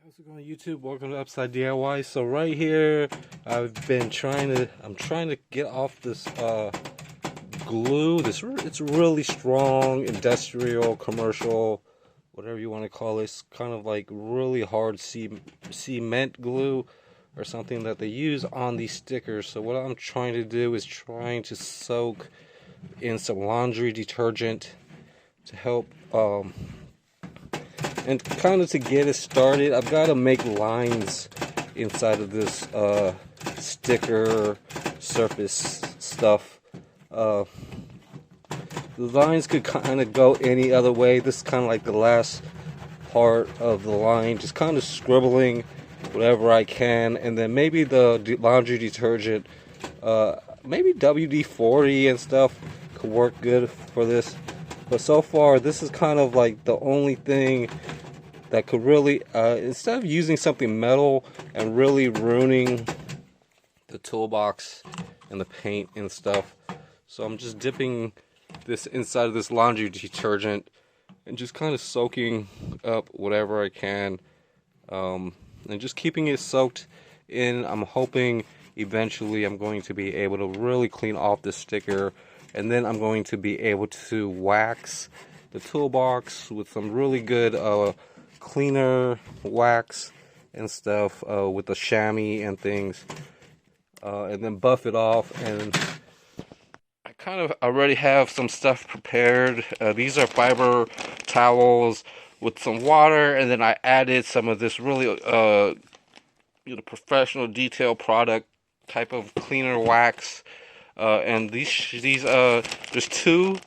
How's it going, YouTube? Welcome to Upside DIY. So right here, I'm trying to get off this glue. It's really strong, industrial, commercial, whatever you want to call it. It's kind of like really hard cement glue or something that they use on these stickers. So what I'm trying to do is trying to soak in some laundry detergent to help and kind of to get it started. I've got to make lines inside of this sticker surface stuff. The lines could kind of go any other way. This is kind of like the last part of the line, just kind of scribbling whatever I can, and then maybe the laundry detergent, maybe WD-40 and stuff could work good for this. But so far, this is kind of like the only thing that could really, instead of using something metal and really ruining the toolbox and the paint and stuff. So I'm just dipping this inside of this laundry detergent and just kind of soaking up whatever I can. And just keeping it soaked in. I'm hoping eventually I'm going to be able to really clean off the sticker. And then I'm going to be able to wax the toolbox with some really good cleaner wax and stuff with the chamois and things. And then buff it off. And I kind of already have some stuff prepared. These are fiber towels with some water. And then I added some of this really professional detail product type of cleaner wax. And there's two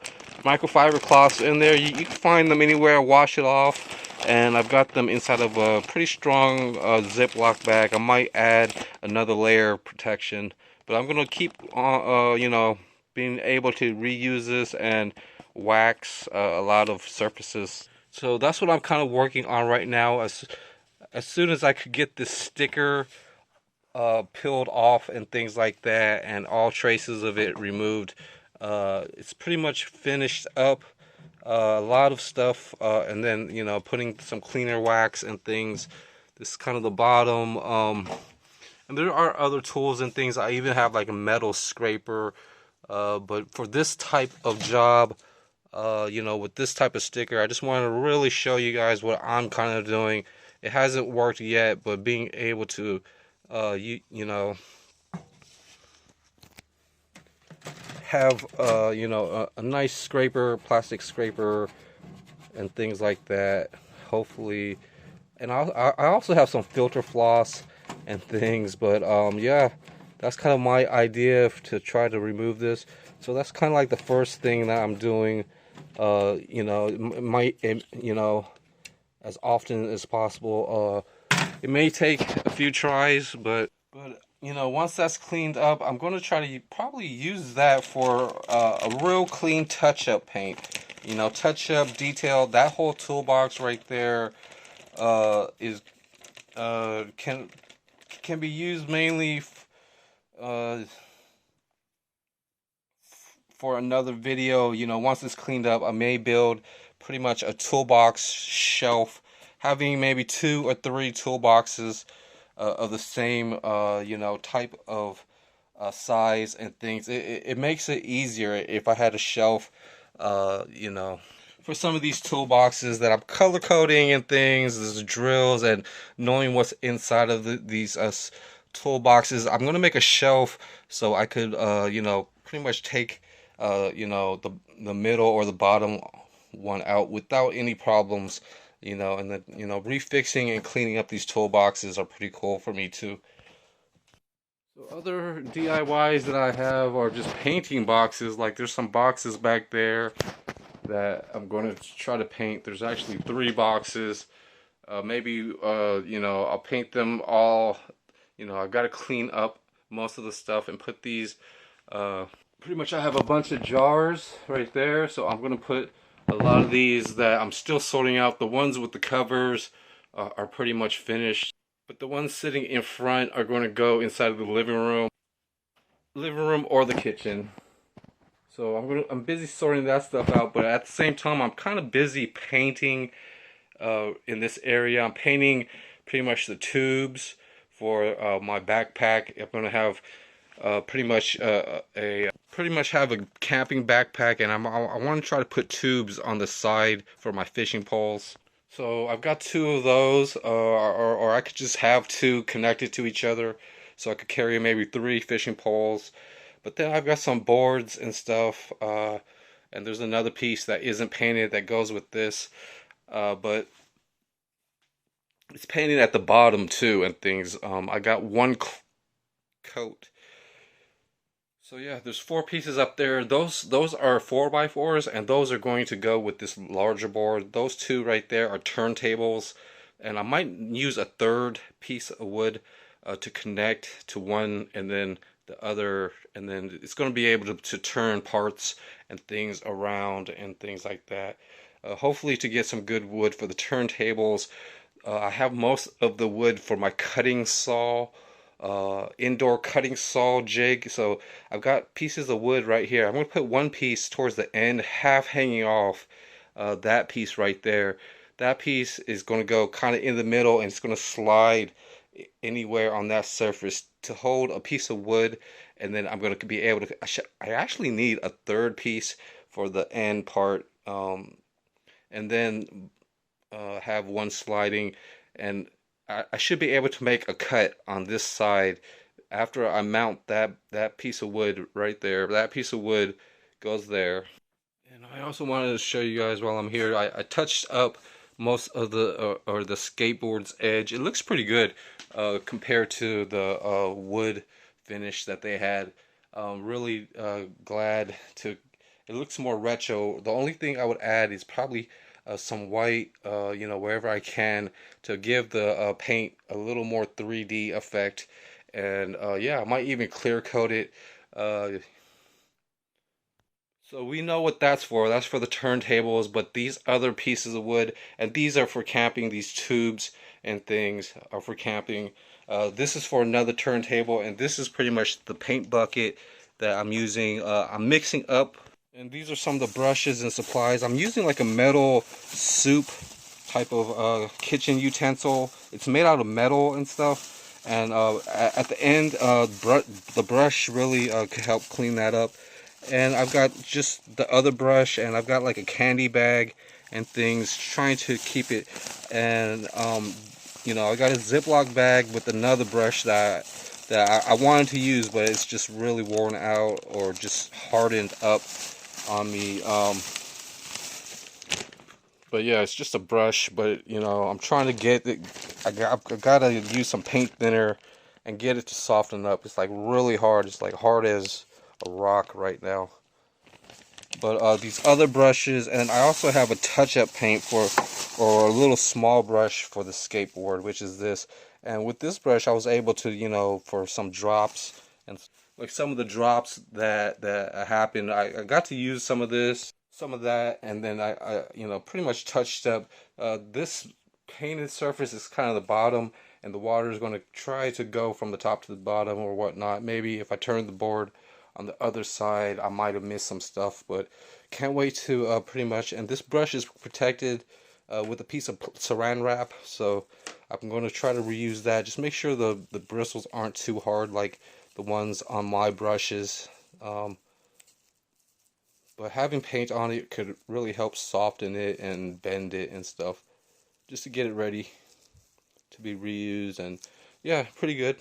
microfiber cloths in there. You can find them anywhere. Wash it off, and I've got them inside of a pretty strong Ziploc bag. I might add another layer of protection, but I'm gonna keep being able to reuse this and wax a lot of surfaces. So that's what I'm kind of working on right now. As soon as I could get this sticker peeled off and things like that, and all traces of it removed, it's pretty much finished up. A lot of stuff, and then putting some cleaner wax and things. This is kind of the bottom, and there are other tools and things. I even have like a metal scraper, but for this type of job, with this type of sticker, I just want to really show you guys what I'm kind of doing. It hasn't worked yet, but being able to have a nice scraper, plastic scraper, and things like that. Hopefully, and I also have some filter floss and things. But yeah, that's kind of my idea to try to remove this. So that's kind of like the first thing that I'm doing. As often as possible. It may take a few tries, but once that's cleaned up, I'm going to try to probably use that for a real clean touch-up paint. Touch-up, detail. That whole toolbox right there is can be used mainly for another video. Once it's cleaned up, I may build pretty much a toolbox shelf, having maybe 2 or 3 toolboxes of the same type of size and things. It makes it easier if I had a shelf for some of these toolboxes that I'm color coding and things. There's drills and knowing what's inside of these toolboxes. I'm gonna make a shelf so I could pretty much take the middle or the bottom one out without any problems, and then refixing and cleaning up these toolboxes are pretty cool for me too. So other DIYs that I have are just painting boxes. Like there's some boxes back there that I'm going to try to paint. There's actually 3 boxes. Maybe I'll paint them all. I've got to clean up most of the stuff and put these pretty much. I have a bunch of jars right there, so I'm going to put a lot of these that I'm still sorting out. The ones with the covers are pretty much finished, but the ones sitting in front are going to go inside of the living room or the kitchen. So I'm busy sorting that stuff out, but at the same time I'm kind of busy painting in this area. I'm painting pretty much the tubes for my backpack. I'm gonna have pretty much have a camping backpack, and I want to try to put tubes on the side for my fishing poles. So I've got two of those, or I could just have two connected to each other, so I could carry maybe three fishing poles. But then I've got some boards and stuff, and there's another piece that isn't painted that goes with this, but it's painted at the bottom too and things. I got one coat. So yeah, there's four pieces up there. Those are 4x4s, and those are going to go with this larger board. Those two right there are turntables, and I might use a third piece of wood to connect to one, and then the other, and then it's going to be able to turn parts and things around and things like that. Hopefully to get some good wood for the turntables. I have most of the wood for my cutting saw, indoor cutting saw jig. So I've got pieces of wood right here. I'm going to put one piece towards the end, half hanging off that piece right there. That piece is going to go kind of in the middle, and it's going to slide anywhere on that surface to hold a piece of wood. And then I'm going to be able to, I actually need a third piece for the end part, and then have one sliding, and I should be able to make a cut on this side after I mount that piece of wood right there. That piece of wood goes there. And I also wanted to show you guys while I'm here, I touched up most of the or the skateboard's edge. It looks pretty good compared to the wood finish that they had. Really glad to. It looks more retro. The only thing I would add is probably some white, you know, wherever I can, to give the paint a little more 3D effect. And yeah, I might even clear coat it. So we know what that's for. That's for the turntables, but these other pieces of wood, and these are for camping, these tubes and things are for camping. This is for another turntable, and this is pretty much the paint bucket that I'm using. I'm mixing up. And these are some of the brushes and supplies. I'm using like a metal soup type of kitchen utensil. It's made out of metal and stuff. And at the end, the brush really could help clean that up. And I've got just the other brush, and I've got like a candy bag and things, trying to keep it. And you know, I got a Ziploc bag with another brush that I wanted to use, but it's just really worn out or just hardened up on me. But yeah, it's just a brush, but you know, I'm trying to get it. I've got to use some paint thinner and get it to soften up. It's like really hard. It's like hard as a rock right now. But these other brushes, and I also have a touch-up paint or a little small brush for the skateboard, which is this. And with this brush, I was able to, you know, for some drops, and like some of the drops that happened, I got to use some of this, some of that, and then I you know, pretty much touched up. This painted surface is kind of the bottom, and the water is going to try to go from the top to the bottom or whatnot. Maybe if I turn the board on the other side, I might have missed some stuff, but can't wait to pretty much. And this brush is protected with a piece of saran wrap, so I'm going to try to reuse that. Just make sure the bristles aren't too hard like the ones on my brushes. But having paint on it could really help soften it and bend it and stuff, just to get it ready to be reused. And yeah, pretty good.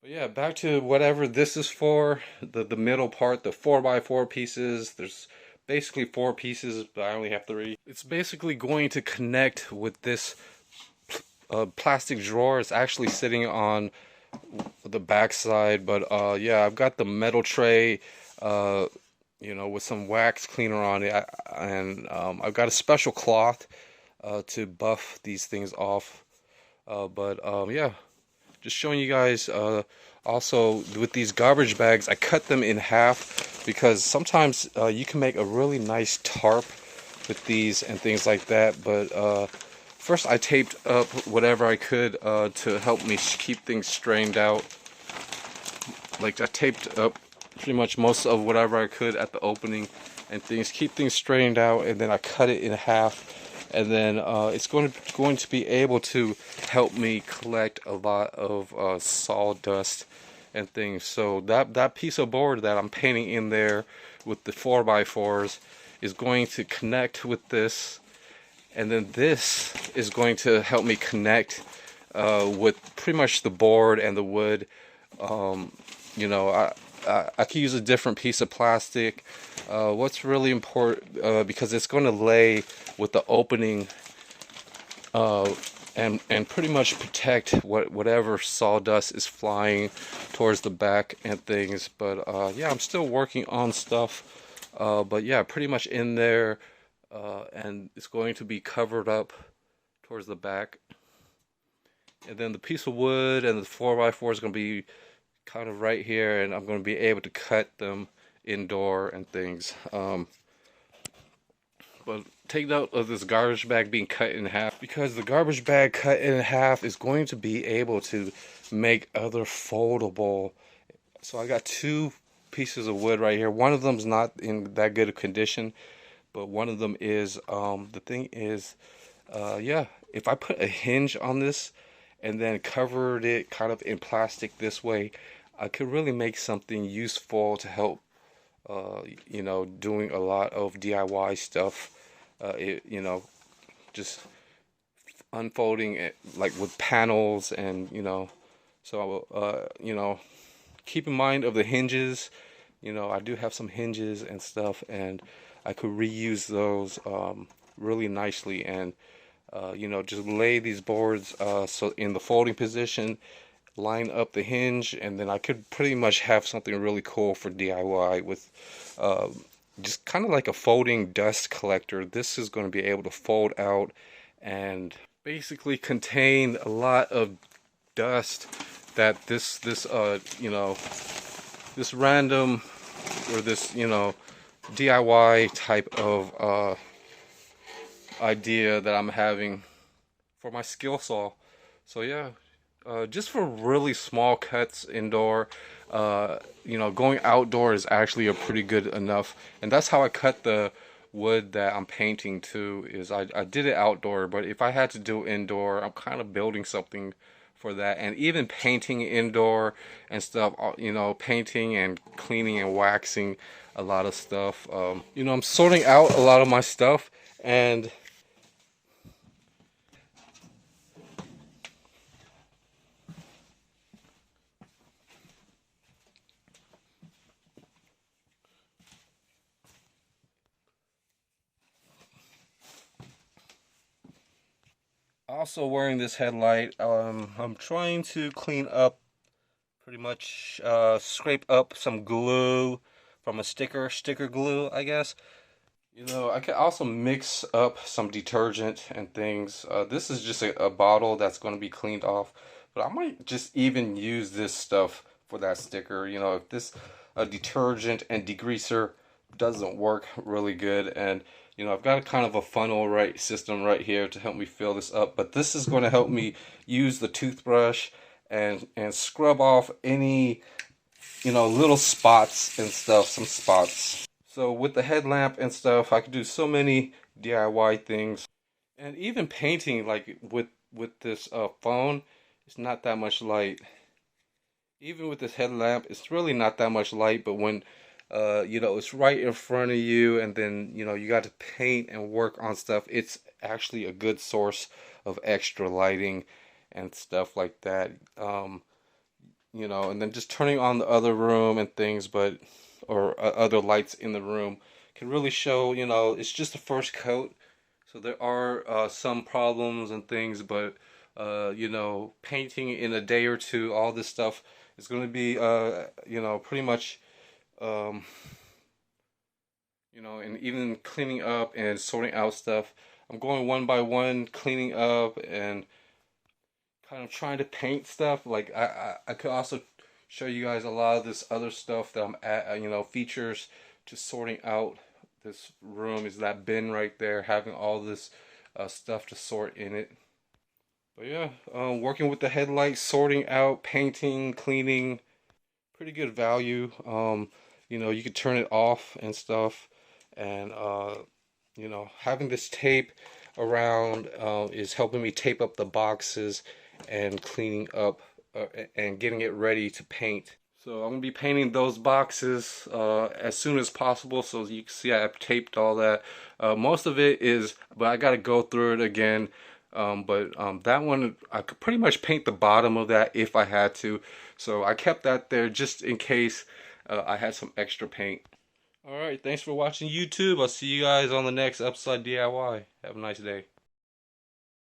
But yeah, back to whatever this is for, the middle part, the 4x4 pieces. There's basically 4 pieces, but I only have 3. It's basically going to connect with this plastic drawer. It's actually sitting on the back side, but yeah, I've got the metal tray, you know, with some wax cleaner on it, and I've got a special cloth to buff these things off. But yeah, just showing you guys. Also, with these garbage bags, I cut them in half because sometimes you can make a really nice tarp with these and things like that. But first, I taped up whatever I could to help me keep things strained out. Like, I taped up pretty much most of whatever I could at the opening and things, keep things straightened out, and then I cut it in half. and then it's going to be able to help me collect a lot of sawdust and things. So that piece of board that I'm painting in there with the 4x4s is going to connect with this, and then this is going to help me connect with pretty much the board and the wood. You know, I could use a different piece of plastic. What's really important, because it's going to lay with the opening and pretty much protect whatever sawdust is flying towards the back and things. But yeah, I'm still working on stuff. But yeah, pretty much in there, and it's going to be covered up towards the back. And then the piece of wood and the 4x4 is going to be kind of right here, and I'm going to be able to cut them indoor and things. But take note of this garbage bag being cut in half, because the garbage bag cut in half is going to be able to make other foldable. So I got two pieces of wood right here. One of them's not in that good of condition, but one of them is. The thing is, yeah, if I put a hinge on this and then covered it kind of in plastic this way, I could really make something useful to help, you know, doing a lot of DIY stuff. You know, just unfolding it like with panels, and you know, so you know, keep in mind of the hinges. You know, I do have some hinges and stuff, and I could reuse those really nicely, and you know, just lay these boards so in the folding position, line up the hinge, and then I could pretty much have something really cool for DIY with just kind of like a folding dust collector. This is going to be able to fold out and basically contain a lot of dust that this you know, this random, or this, you know, DIY type of idea that I'm having for my skill saw. So yeah, just for really small cuts indoor, you know, going outdoor is actually a pretty good enough. And that's how I cut the wood that I'm painting too, is I did it outdoor, but if I had to do indoor, I'm kind of building something for that. And even painting indoor and stuff, you know, painting and cleaning and waxing a lot of stuff. You know, I'm sorting out a lot of my stuff, and also wearing this headlight. I'm trying to clean up, pretty much scrape up some glue from a sticker glue, I guess. You know, I could also mix up some detergent and things. This is just a bottle that's going to be cleaned off, but I might just even use this stuff for that sticker. You know, if this detergent and degreaser doesn't work really good, and you know, I've got a kind of a funnel right system right here to help me fill this up, but this is going to help me use the toothbrush and scrub off any, you know, little spots and stuff, some spots. So with the headlamp and stuff, I could do so many DIY things, and even painting, like with this phone, it's not that much light. Even with this headlamp, it's really not that much light. But when you know, it's right in front of you, and then you know, you got to paint and work on stuff, it's actually a good source of extra lighting and stuff like that. You know, and then just turning on the other room and things, but or other lights in the room can really show, you know, it's just the first coat, so there are some problems and things, but you know, painting in a day or two, all this stuff is going to be you know, pretty much um, you know, and even cleaning up and sorting out stuff. I'm going one by one, cleaning up and kind of trying to paint stuff. Like I could also show you guys a lot of this other stuff that I'm at, you know, features to sorting out this room. Is that bin right there, having all this stuff to sort in it. But yeah, working with the headlights, sorting out, painting, cleaning, pretty good value. You know, you could turn it off and stuff, and you know, having this tape around is helping me tape up the boxes and cleaning up and getting it ready to paint. So I'm going to be painting those boxes as soon as possible. So you can see I've taped all that. Most of it is, but I got to go through it again. That one, I could pretty much paint the bottom of that if I had to. So I kept that there just in case I had some extra paint. Alright, thanks for watching YouTube. I'll see you guys on the next Upside DIY. Have a nice day.